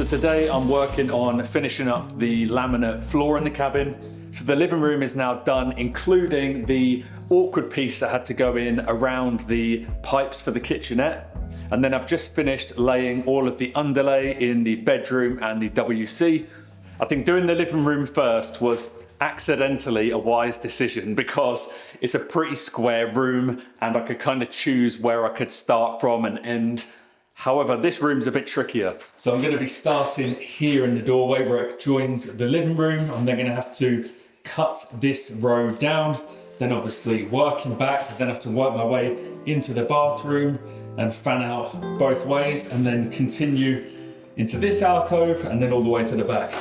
today I'm working on finishing up the laminate floor in the cabin. So the living room is now done, including the awkward piece that had to go in around the pipes for the kitchenette. And then I've just finished laying all of the underlay in the bedroom and the WC. I think doing the living room first was accidentally a wise decision because it's a pretty square room and I could kind of choose where I could start from and end. However, this room's a bit trickier. So I'm going to be starting here in the doorway where it joins the living room. I'm then going to have to cut this row down, then obviously working back, then have to work my way into the bathroom and fan out both ways, and then continue into this alcove and then all the way to the back.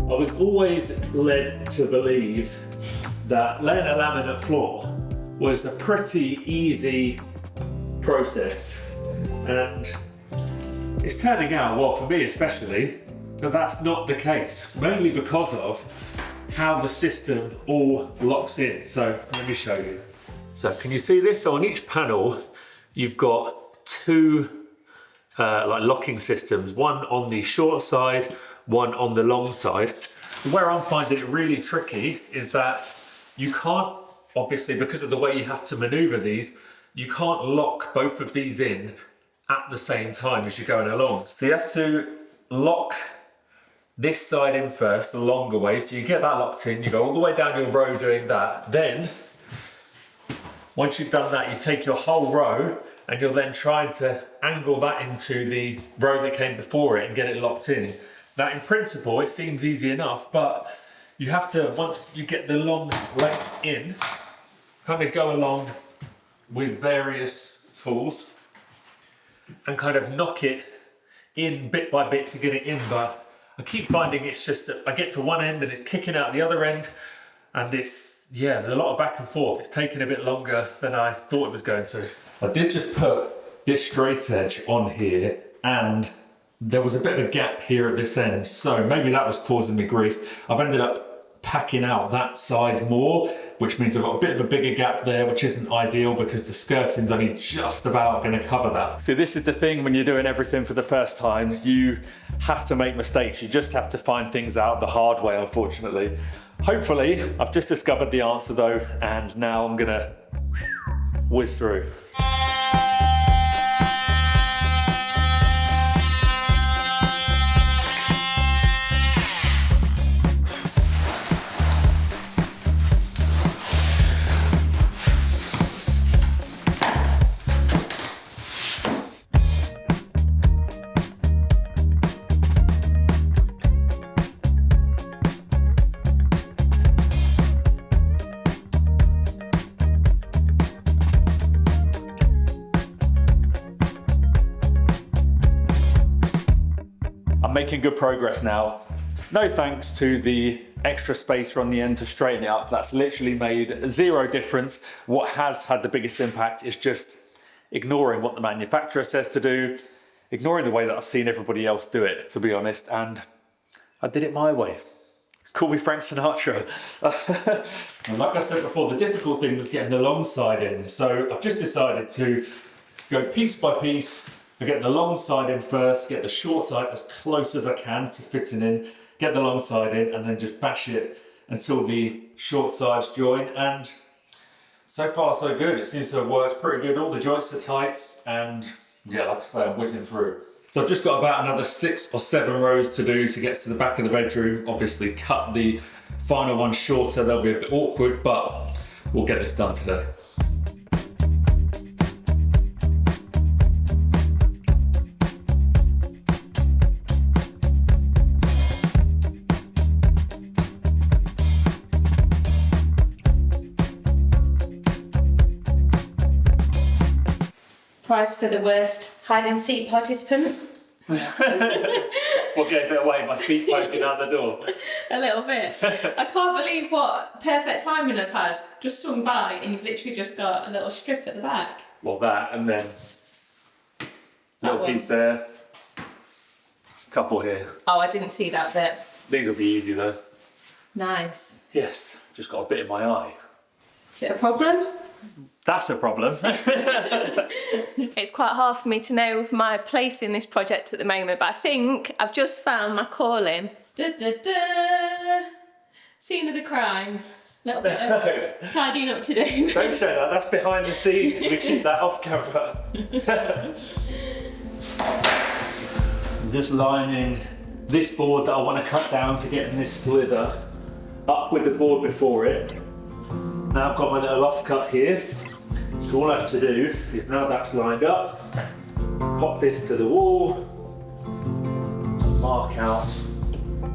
I was always led to believe that laying a laminate floor was a pretty easy process, and it's turning out, well for me especially, that that's not the case, mainly because of how the system all locks in. So let me show you. So can you see this? So on each panel you've got two like locking systems, one on the short side, one on the long side. Where I'm finding it really tricky is that you can't, obviously because of the way you have to maneuver these, you can't lock both of these in at the same time as you're going along. So you have to lock this side in first, the longer way, so you get that locked in, you go all the way down your row doing that. Then, once you've done that, you take your whole row and you're then trying to angle that into the row that came before it and get it locked in. Now in principle it seems easy enough, but you have to, once you get the long length in, kind of go along with various tools and kind of knock it in bit by bit to get it in. But I keep finding it's just that I get to one end and it's kicking out the other end, and it's, yeah, there's a lot of back and forth. It's taking a bit longer than I thought it was going to. I did just put this straight edge on here, and there was a bit of a gap here at this end, so maybe that was causing me grief. I've ended up packing out that side more, which means I've got a bit of a bigger gap there, which isn't ideal because the skirting's only just about going to cover that. So this is the thing when you're doing everything for the first time, you have to make mistakes. You just have to find things out the hard way, unfortunately. Hopefully, I've just discovered the answer though, and now I'm gonna whiz through. Making good progress now. No thanks to the extra spacer on the end to straighten it up. That's literally made zero difference. What has had the biggest impact is just ignoring what the manufacturer says to do, ignoring the way that I've seen everybody else do it, to be honest, and I did it my way. Call me Frank Sinatra. And like I said before, the difficult thing was getting the long side in. So I've just decided to go piece by piece. I get the long side in first, get the short side as close as I can to fitting in, get the long side in, and then just bash it until the short sides join. And so far so good. It seems to have worked pretty good. All the joints are tight, and yeah, like I say, I'm whizzing through. So I've just got about another 6 or 7 rows to do to get to the back of the bedroom. Obviously cut the final one shorter, they'll be a bit awkward, but we'll get this done today. prize for the worst hide and seek participant. What gave it away? My feet poking out the door. A little bit. I can't believe what perfect timing I've had. Just swung by and you've literally just got a little strip at the back. Well, that and then little piece there. Couple here. Oh, I didn't see that bit. These will be easy though. Nice. Yes, just got a bit in my eye. Is it a problem? That's a problem. It's quite hard for me to know my place in this project at the moment, but I think I've just found my calling. Da, da, da. Scene of the crime. Little bit of tidying up to do. Don't show that, that's behind the scenes. We keep that off camera. I'm just lining this board that I want to cut down to get in this slither up with the board before it. Now I've got my little offcut here. So all I have to do is, now that's lined up, pop this to the wall, mark out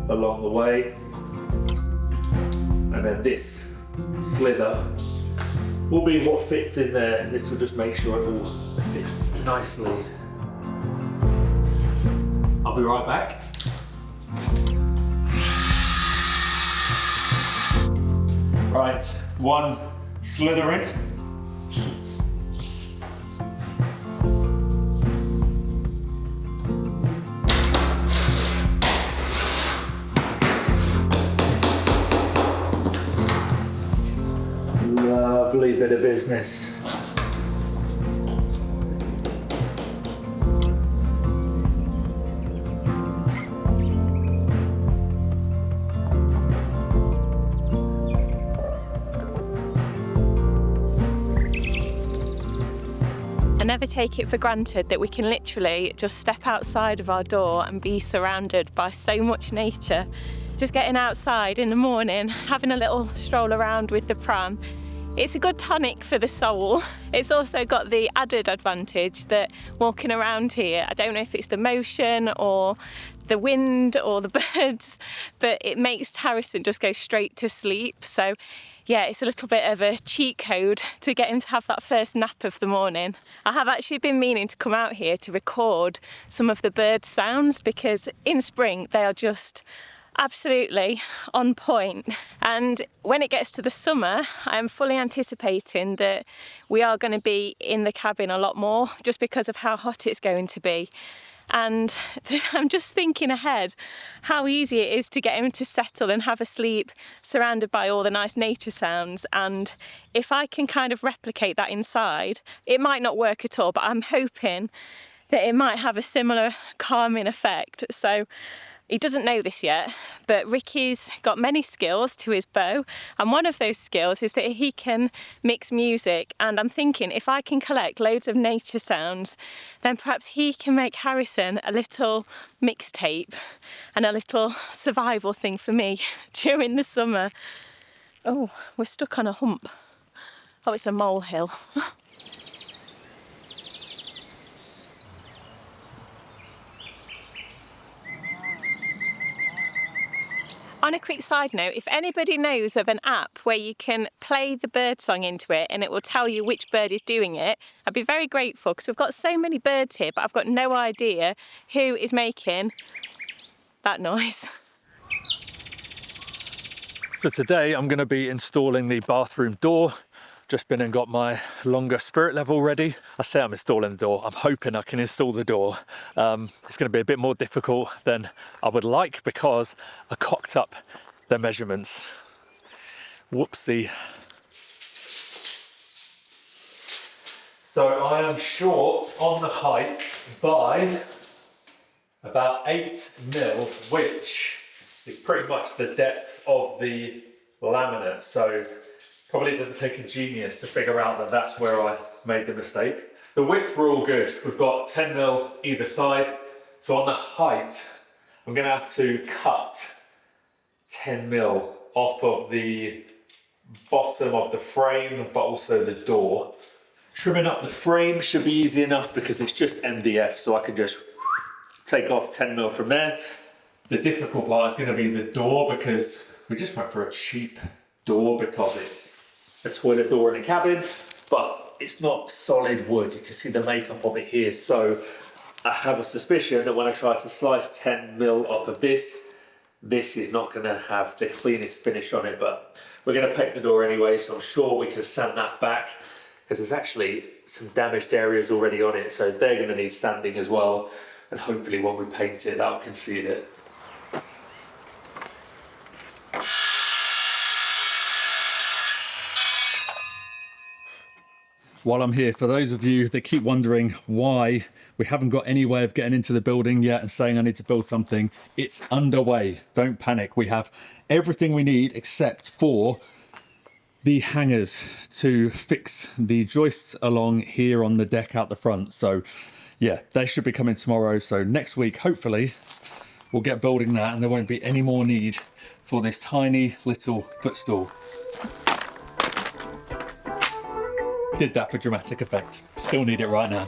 along the way, and then this slither will be what fits in there. This will just make sure it all fits nicely. I'll be right back. Right, one slither in. Lovely bit of business. I never take it for granted that we can literally just step outside of our door and be surrounded by so much nature. Just getting outside in the morning, having a little stroll around with the pram, it's a good tonic for the soul. It's also got the added advantage that walking around here, I don't know if it's the motion or the wind or the birds, but it makes Harrison just go straight to sleep. So yeah, it's a little bit of a cheat code to get him to have that first nap of the morning. I have actually been meaning to come out here to record some of the bird sounds, because in spring they are just absolutely on point. And when it gets to the summer, I'm fully anticipating that we are going to be in the cabin a lot more, just because of how hot it's going to be. And I'm just thinking ahead how easy it is to get him to settle and have a sleep surrounded by all the nice nature sounds. And if I can kind of replicate that inside, it might not work at all, but I'm hoping that it might have a similar calming effect. So he doesn't know this yet, but Ricky's got many skills to his bow, and one of those skills is that he can mix music. And I'm thinking, if I can collect loads of nature sounds, then perhaps he can make Harrison a little mixtape and a little survival thing for me during the summer. Oh, we're stuck on a hump. Oh, it's a molehill. On a quick side note, if anybody knows of an app where you can play the bird song into it and it will tell you which bird is doing it, I'd be very grateful, because we've got so many birds here, but I've got no idea who is making that noise. So today I'm going to be installing the bathroom door. Just been and got my longer spirit level ready. I say I'm installing the door, I'm hoping I can install the door. It's going to be a bit more difficult than I would like, because I cocked up the measurements. Whoopsie. So I am short on the height by about 8 mil, which is pretty much the depth of the laminate. So probably doesn't take a genius to figure out that that's where I made the mistake. The width, we're all good. We've got 10 mil either side. So on the height, I'm gonna have to cut 10 mil off of the bottom of the frame, but also the door. Trimming up the frame should be easy enough because it's just MDF, so I can just take off 10 mil from there. The difficult part is gonna be the door, because we just went for a cheap door because it's a toilet door in a cabin, but it's not solid wood. You can see the makeup of it here. So I have a suspicion that when I try to slice 10 mil off of this is not going to have the cleanest finish on it, but we're going to paint the door anyway, so I'm sure we can sand that back, because there's actually some damaged areas already on it, so they're going to need sanding as well, and hopefully when we paint it, that'll conceal it. While I'm here, for those of you that keep wondering why we haven't got any way of getting into the building yet and saying I need to build something, it's underway. Don't panic. We have everything we need except for the hangers to fix the joists along here on the deck out the front. So yeah, they should be coming tomorrow. So next week, hopefully, we'll get building that and there won't be any more need for this tiny little footstool. Did that for dramatic effect. Still need it right now.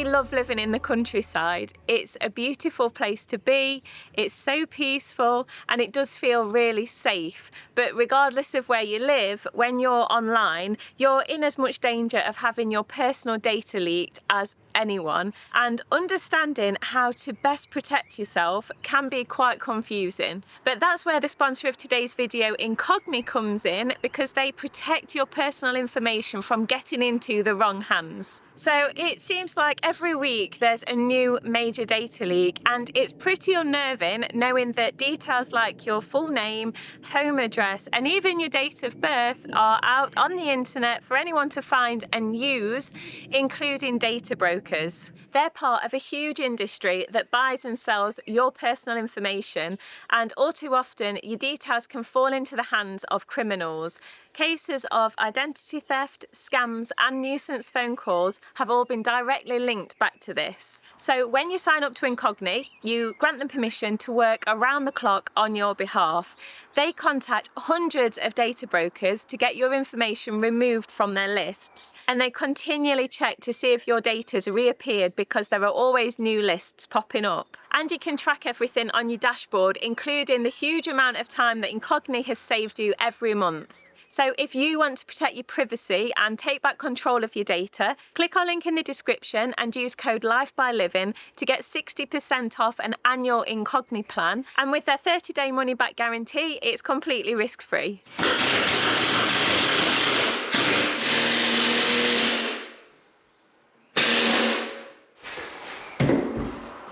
Love living in the countryside. It's a beautiful place to be. It's so peaceful and it does feel really safe. But regardless of where you live, when you're online, you're in as much danger of having your personal data leaked as anyone, and understanding how to best protect yourself can be quite confusing. But that's where the sponsor of today's video, Incogni, comes in, because they protect your personal information from getting into the wrong hands. So it seems like every week there's a new major data leak, and it's pretty unnerving knowing that details like your full name, home address, and even your date of birth are out on the internet for anyone to find and use, including data brokers. They're part of a huge industry that buys and sells your personal information, and all too often your details can fall into the hands of criminals. Cases of identity theft, scams, and nuisance phone calls have all been directly linked back to this. So when you sign up to Incogni, you grant them permission to work around the clock on your behalf. They contact hundreds of data brokers to get your information removed from their lists, and they continually check to see if your data's reappeared, because there are always new lists popping up. And you can track everything on your dashboard, including the huge amount of time that Incogni has saved you every month. So if you want to protect your privacy and take back control of your data, click our link in the description and use code LIFEBYLIVING to get 60% off an annual Incogni plan. And with their 30-day money-back guarantee, it's completely risk-free.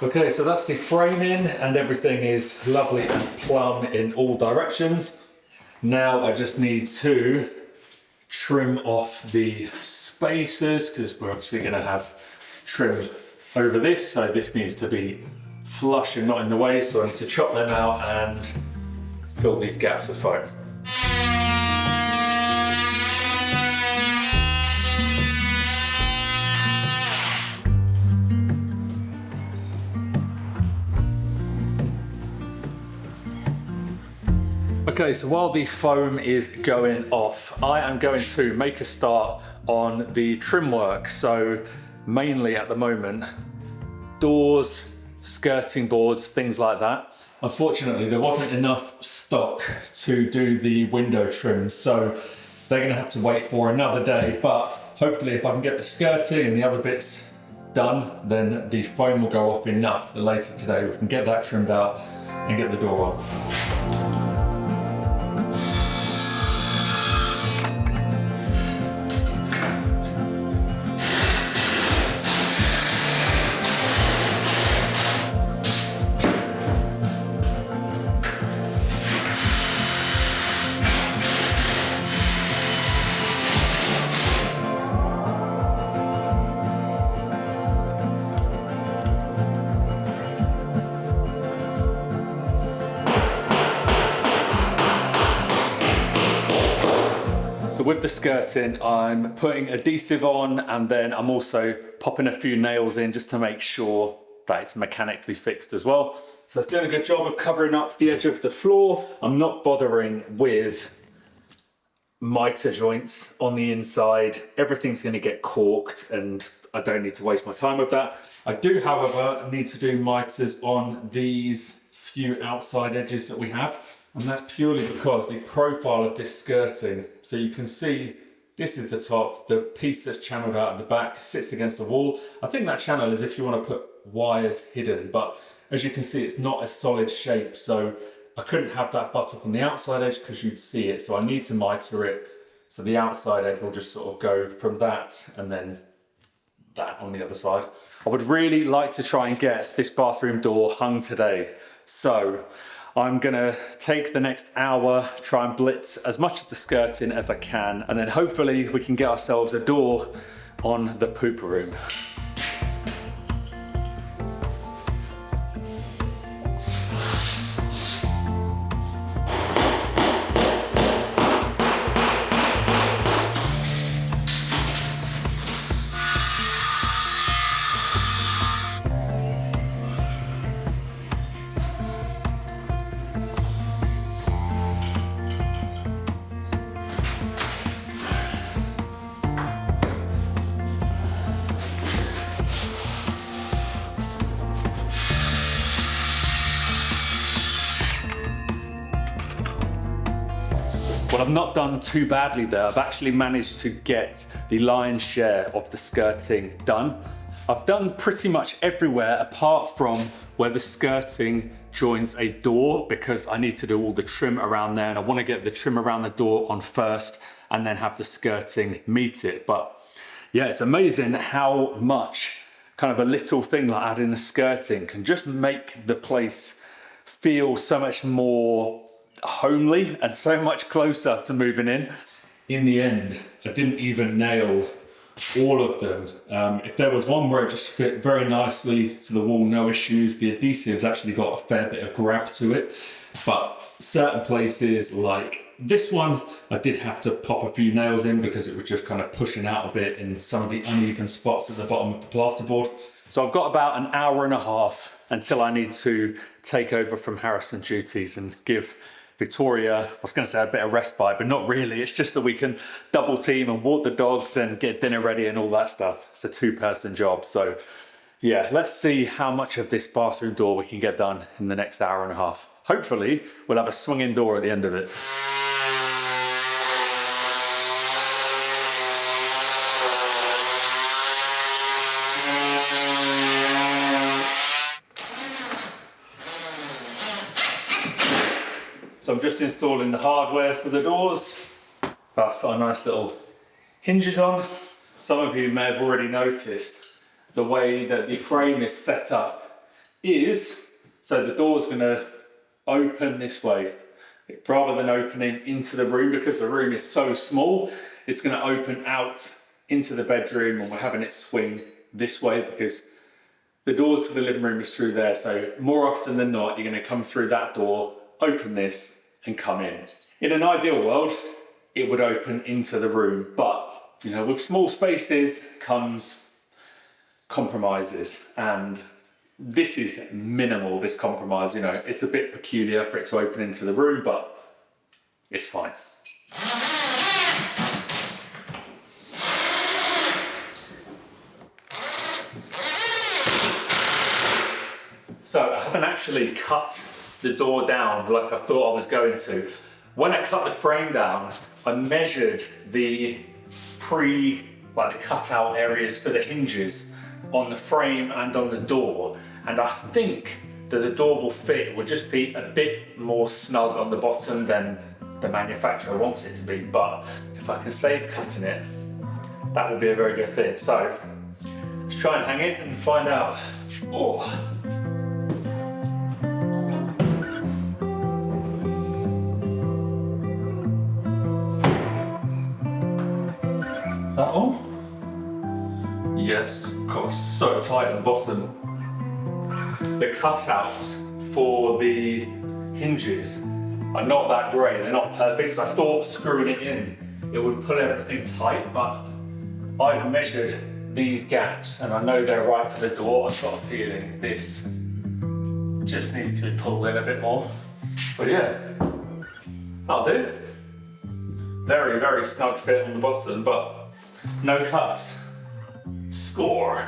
Okay, so that's the framing and everything is lovely and plumb in all directions. Now I just need to trim off the spacers, because we're obviously going to have trim over this, so this needs to be flush and not in the way, so I need to chop them out and fill these gaps with foam. Okay, so while the foam is going off, I am going to make a start on the trim work. So mainly at the moment, doors, skirting boards, things like that. Unfortunately, there wasn't enough stock to do the window trims, so they're gonna have to wait for another day. But hopefully if I can get the skirting and the other bits done, then the foam will go off enough that later today we can get that trimmed out and get the door on. So with the skirting, I'm putting adhesive on, and then I'm also popping a few nails in just to make sure that it's mechanically fixed as well. So it's doing a good job of covering up the edge of the floor. I'm not bothering with mitre joints on the inside. Everything's going to get caulked and I don't need to waste my time with that. I do, however, need to do mitres on these few outside edges that we have, and that's purely because the profile of this skirting, so you can see this is the top, the piece that's channeled out at the back sits against the wall. I think that channel is if you want to put wires hidden, but as you can see, it's not a solid shape, so I couldn't have that butt up on the outside edge because you'd see it, so I need to mitre it. So the outside edge will just sort of go from that and then that on the other side. I would really like to try and get this bathroom door hung today. So I'm gonna take the next hour, try and blitz as much of the skirting as I can, and then hopefully we can get ourselves a door on the pooper room. Well, I've not done too badly there. I've actually managed to get the lion's share of the skirting done. I've done pretty much everywhere apart from where the skirting joins a door, because I need to do all the trim around there and I want to get the trim around the door on first and then have the skirting meet it. But yeah, it's amazing how much kind of a little thing like adding the skirting can just make the place feel so much more homely and so much closer to moving in. In the end, I didn't even nail all of them. If there was one where it just fit very nicely to the wall, no issues. The adhesive's actually got a fair bit of grab to it, but certain places like this one, I did have to pop a few nails in because it was just kind of pushing out a bit in some of the uneven spots at the bottom of the plasterboard. So I've got about an hour and a half until I need to take over from Harrison duties and give Victoria, I was going to say a bit of respite, but not really. It's just so we can double team and walk the dogs and get dinner ready and all that stuff. It's a two-person job. So yeah, let's see how much of this bathroom door we can get done in the next hour and a half. Hopefully, we'll have a swinging door at the end of it. So I'm just installing the hardware for the doors. That's got a nice little hinges on. Some of you may have already noticed the way that the frame is set up is, so the door's gonna open this way. Rather than opening into the room, because the room is so small, it's gonna open out into the bedroom, and we're having it swing this way because the door to the living room is through there. So more often than not, you're gonna come through that door, open this, and come in. In an ideal world, it would open into the room, but you know, with small spaces comes compromises, and this is minimal, this compromise. You know, it's a bit peculiar for it to open into the room, but it's fine. So I haven't actually cut the door down like I thought I was going to. When I cut the frame down, I measured the the cutout areas for the hinges on the frame and on the door, and I think that the door will fit. It will just be a bit more snug on the bottom than the manufacturer wants it to be, but if I can save cutting it, that will be a very good fit. So let's try and hang it and find out. Oh. That on? Yes, got so tight at the bottom. The cutouts for the hinges are not that great, they're not perfect. So I thought screwing it in it would pull everything tight, but I've measured these gaps and I know they're right for the door. I've got a feeling this just needs to be pulled in a bit more. But yeah, that'll do. Very, very snug fit on the bottom, but no cuts. Score.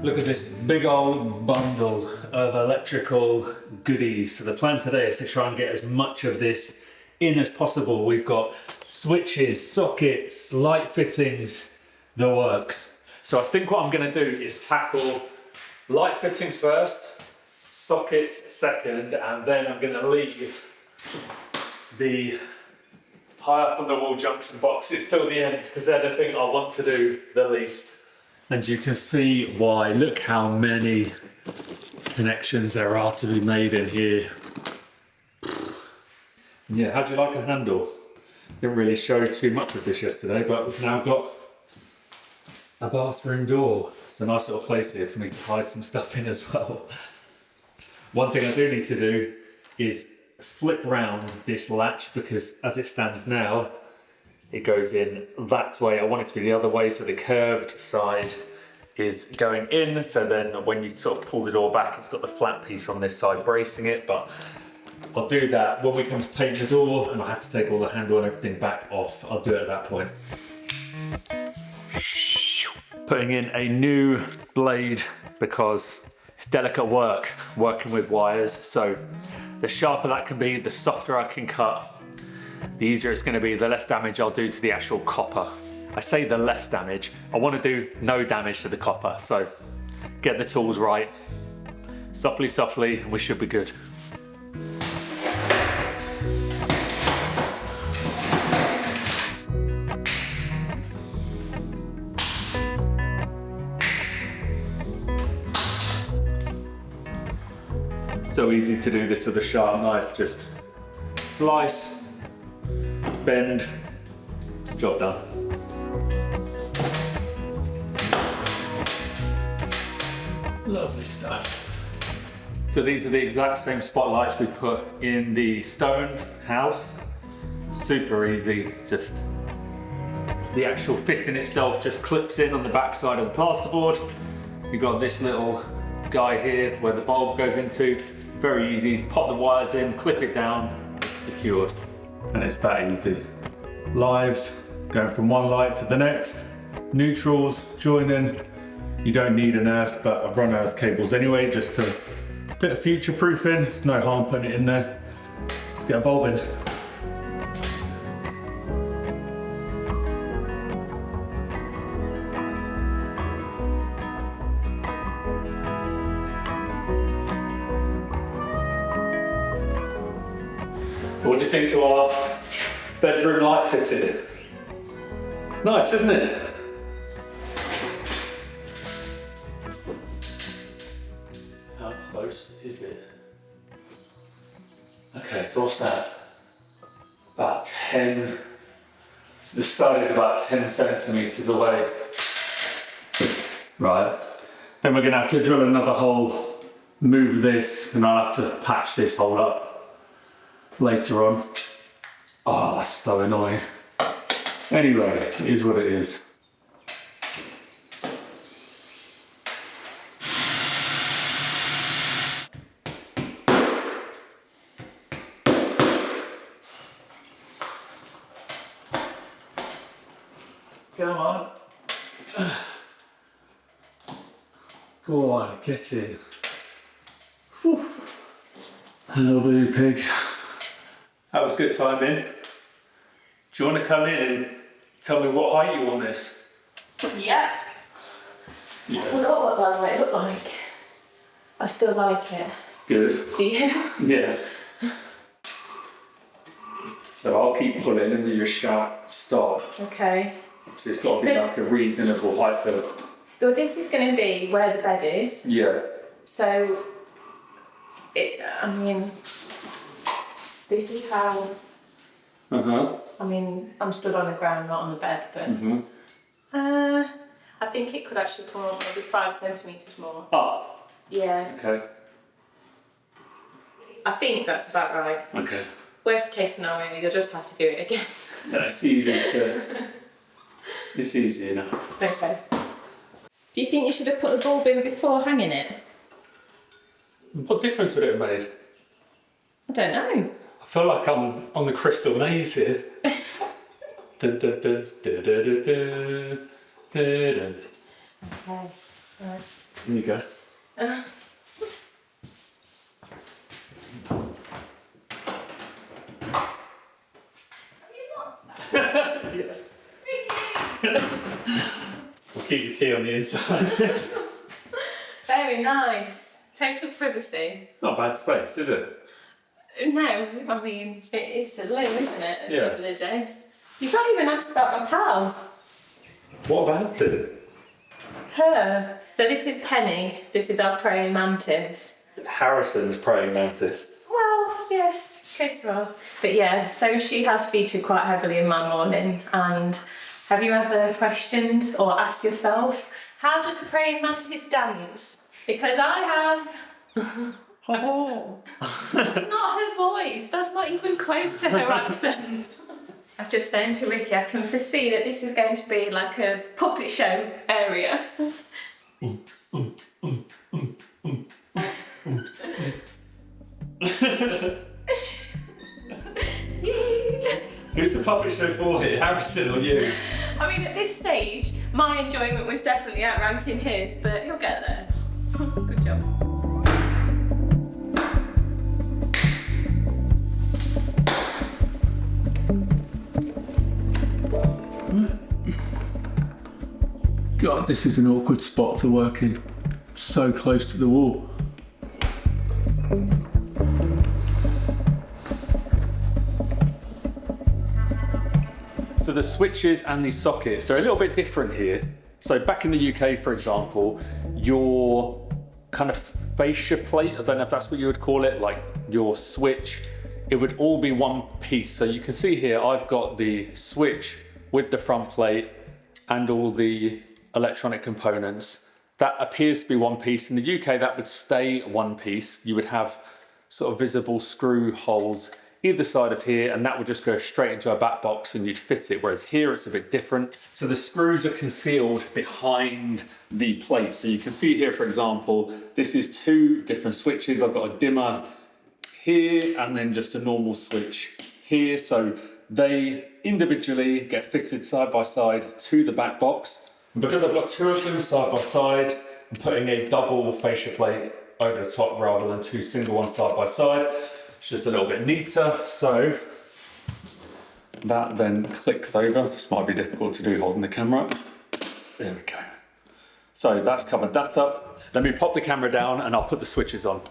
Look at this big old bundle of electrical goodies. So the plan today is to try and get as much of this in as possible. We've got switches, sockets, light fittings, the works. So I think what I'm going to do is tackle light fittings first, sockets second, and then I'm going to leave the high up on the wall junction boxes till the end, because they're the thing I want to do the least. And you can see why. Look how many connections there are to be made in here. Yeah, how do you like a handle? Didn't really show too much of this yesterday, but we've now got a bathroom door. It's a nice little place here for me to hide some stuff in as well. One thing I do need to do is flip round this latch, because as it stands now, it goes in that way. I want it to be the other way, so the curved side is going in, so then when you sort of pull the door back, it's got the flat piece on this side bracing it. But I'll do that when we come to paint the door, and I have to take all the handle and everything back off. I'll do it at that point. Putting in a new blade because it's delicate work working with wires, so the sharper that can be, the softer I can cut, the easier it's going to be, the less damage I'll do to the actual copper. I say the less damage, I want to do no damage to the copper, so get the tools right. Softly, softly, and we should be good. So easy to do this with a sharp knife, just slice, bend, job done. Lovely stuff. So these are the exact same spotlights we put in the stone house. Super easy, just the actual fitting itself just clips in on the back side of the plasterboard. You've got this little guy here where the bulb goes into. Very easy, pop the wires in, clip it down, it's secured. And it's that easy. Lives, going from one light to the next. Neutrals, joining. You don't need an earth, but I've run earth cables anyway, just to bit of future proof in. It's no harm putting it in there. Let's get a bulb in. What do you think to our bedroom light fitted? Nice, isn't it? How close is it? Okay, so what's that? About 10, so the stud is about 10 centimetres away. Right, then we're gonna have to drill another hole, move this, and I'll have to patch this hole up later on. Oh, that's so annoying. Anyway, it is what it is. Come on. Go on, get in. Whew. Hello, blue pig. That was good timing. Do you want to come in and tell me what height you want this? Yeah. I forgot what that might look like. I still like it. Good. Do you? Yeah. So I'll keep pulling and do your sharp stop. Okay. So it's got to be like a reasonable height for it. Well, this is going to be where the bed is. Yeah. So, I mean, This is how, I mean, I'm stood on the ground, not on the bed, but I think it could actually come up maybe 5 centimetres more. Up? Yeah. Okay. I think that's about right. Okay. Worst case scenario, you'll just have to do it again. Yeah, it's easy enough. Okay. Do you think you should have put the bulb in before hanging it? What difference would it have made? I don't know. I feel like I'm on the crystal maze here. Okay. Right. Here you go. We'll keep your key on the inside. Very nice. Total privacy. Not a bad space, is it? No, I mean, it's a loo, isn't it, at the Yeah. end of the day? You've not even asked about my pal. What about it? Her. So this is Penny. This is our praying mantis. Harrison's praying mantis. Well, yes, close enough. But yeah, so she has featured quite heavily in my morning. And have you ever questioned or asked yourself, how does a praying mantis dance? Because I have. Oh. That's not her voice. That's not even close to her accent. I'm just saying to Ricky, I can foresee that this is going to be like a puppet show area. Who's the puppet show for here, Harrison or you? I mean, at this stage, my enjoyment was definitely outranking his, but he'll get there. Good job. God, this is an awkward spot to work in. So close to the wall. So the switches and the sockets are a little bit different here. So back in the UK, for example, your kind of fascia plate, I don't know if that's what you would call it, like your switch, it would all be one piece. So you can see here, I've got the switch with the front plate and all the electronic components. That appears to be one piece. In the UK, that would stay one piece. You would have sort of visible screw holes either side of here, and that would just go straight into a back box and you'd fit it. Whereas here, it's a bit different. So the screws are concealed behind the plate. So you can see here, for example, this is 2 different switches. I've got a dimmer here and then just a normal switch here. So they individually get fitted side by side to the back box. And because I've got 2 of them side by side, I'm putting a double fascia plate over the top rather than 2 single ones side by side. It's just a little bit neater. So that then clicks over. This might be difficult to do holding the camera up. There we go. So that's covered that up. Let me pop the camera down and I'll put the switches on.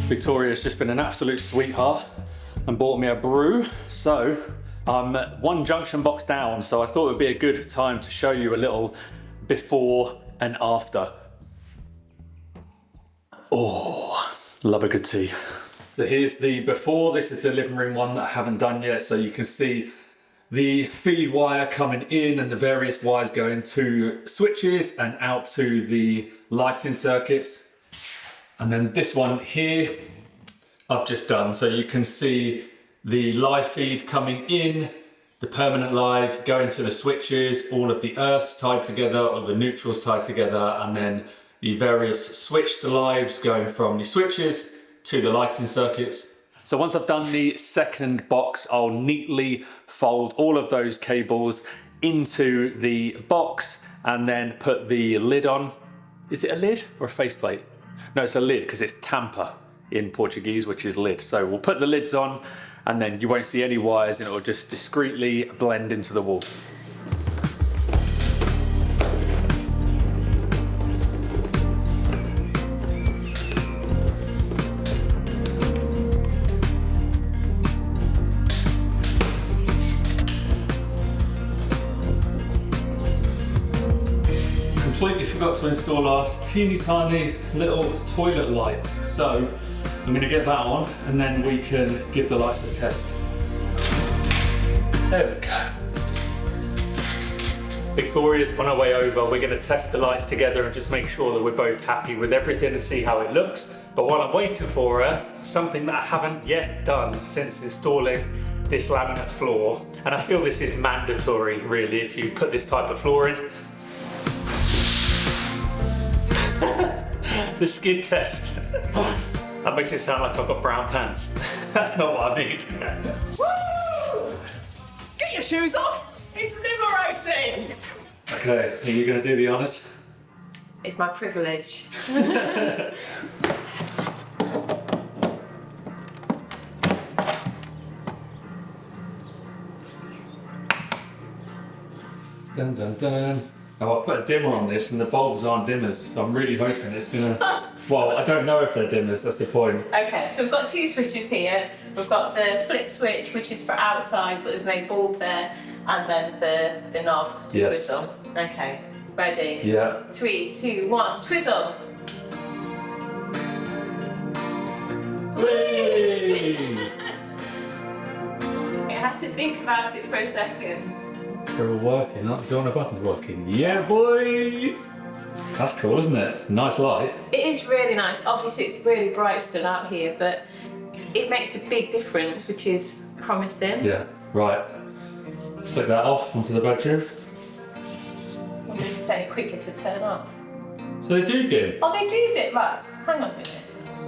Victoria's just been an absolute sweetheart and bought me a brew. So I'm 1 junction box down, so I thought it would be a good time to show you a little before and after. Oh, love a good tea. So here's the before. This is the living room one that I haven't done yet. So you can see the feed wire coming in and the various wires going to switches and out to the lighting circuits. And then this one here, I've just done. So you can see the live feed coming in, the permanent live going to the switches, all of the earths tied together, or the neutrals tied together, and then the various switched lives going from the switches to the lighting circuits. So once I've done the second box, I'll neatly fold all of those cables into the box and then put the lid on. Is it a lid or a faceplate? No, it's a lid because it's tamper. in Portuguese, which is lid. So we'll put the lids on and then you won't see any wires and it will just discreetly blend into the wall. Completely forgot to install our teeny tiny little toilet light. So I'm going to get that on and then we can give the lights a test. There we go. Victoria's on our way over. We're going to test the lights together and just make sure that we're both happy with everything and see how it looks. But while I'm waiting for her, something that I haven't yet done since installing this laminate floor, and I feel this is mandatory really if you put this type of floor in. The skid test. That makes it sound like I've got brown pants. That's not what I mean. Woo! Get your shoes off! It's liberating! Okay, are you going to do the honours? It's my privilege. Dun dun dun. Now I've put a dimmer on this and the bulbs aren't dimmers, so I'm really hoping it's gonna... Well, I don't know if they're dimmers, that's the point. Okay, so we've got two switches here. We've got the flip switch, which is for outside, but there's no bulb there, and then the knob to twizzle. Okay, ready? Yeah. 3, 2, 1, twizzle! Whee! You have to think about it for a second. They're all working, aren't they? All the buttons working. Yeah, boy! That's cool, isn't it? It's a nice light. It is really nice. Obviously, it's really bright still out here, but it makes a big difference, which is promising. Yeah, right. Flick that off onto the bedroom. It's only quicker to turn off. So they do dim. Oh, they do it. Right, hang on a minute.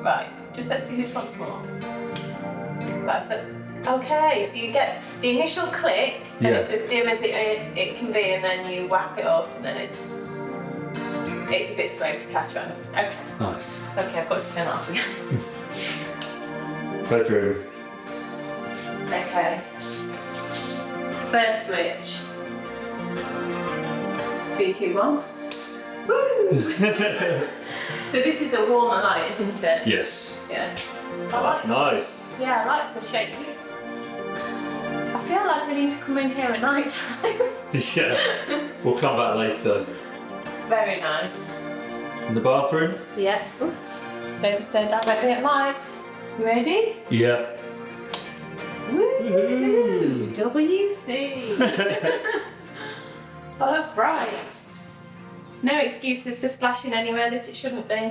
Right, just let's do this once more. Right, so that's... Okay, so you get the initial click, and it's as dim as it can be, and then you whap it up, and then it's a bit slow to catch on. Okay. Nice. Okay, I've got to turn it off again. Bedroom. Okay. First switch. 3, 2, 1. Woo! So this is a warmer light, isn't it? Yes. Yeah. Oh, that's nice. Yeah, I like the shape. I feel like I need to come in here at night time. Yeah. We'll come back later. Very nice. In the bathroom? Yeah. Ooh. Don't stare directly at lights. You ready? Yeah. Woo! WC. Oh, that's bright. No excuses for splashing anywhere that it shouldn't be.